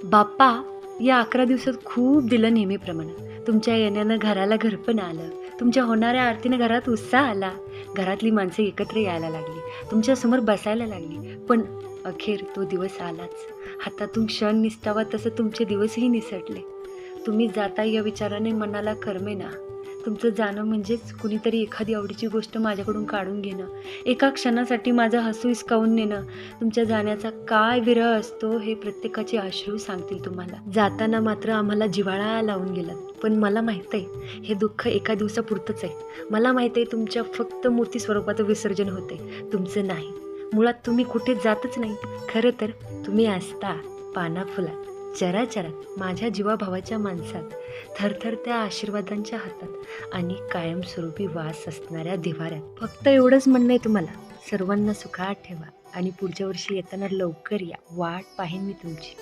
बाप्पा या 11 दिवसात खूप दिलं नेहमीप्रमाणे. तुमच्या येण्यानं घराला घरपण आलं. तुमच्या होणाऱ्या आरतीनं घरात उत्साह आला. घरातली माणसं एकत्र यायला लागली. तुमच्यासमोर बसायला लागली. पण अखेर तो दिवस आलाच. हातातून क्षण निसटावा तसं तुमचे दिवसही निसटले. तुम्ही जाता या विचाराने मनाला करमेना. तुमचं जाणं म्हणजेच कुणीतरी एखादी आवडीची गोष्ट माझ्याकडून काढून घेणं. एका क्षणासाठी माझं हसू हिसकावून नेणं. तुमच्या जाण्याचा काय विरह असतो हे प्रत्येकाचे अश्रू सांगतील तुम्हाला. जाताना मात्र आम्हाला जिव्हाळा लावून गेलात. पण मला माहीत आहे हे दुःख एका दिवसापुरतंच आहे. मला माहीत आहे तुमच्या फक्त मूर्ती स्वरूपाचं विसर्जन होते, तुमचं नाही. मुळात तुम्ही कुठे जातच नाही. खरं तर तुम्ही असता पानाफुलात, चराचरात, माझ्या जीवाभावाच्या माणसात, थरथर त्या आशीर्वादांच्या हातात आणि कायमस्वरूपी वास असणाऱ्या देव्हाऱ्यात. फक्त एवढंच म्हणणं आहे तुम्हाला, सर्वांना सुखात ठेवा आणि पुढच्या वर्षी येताना लवकर या. वाट पाहीन मी तुमची.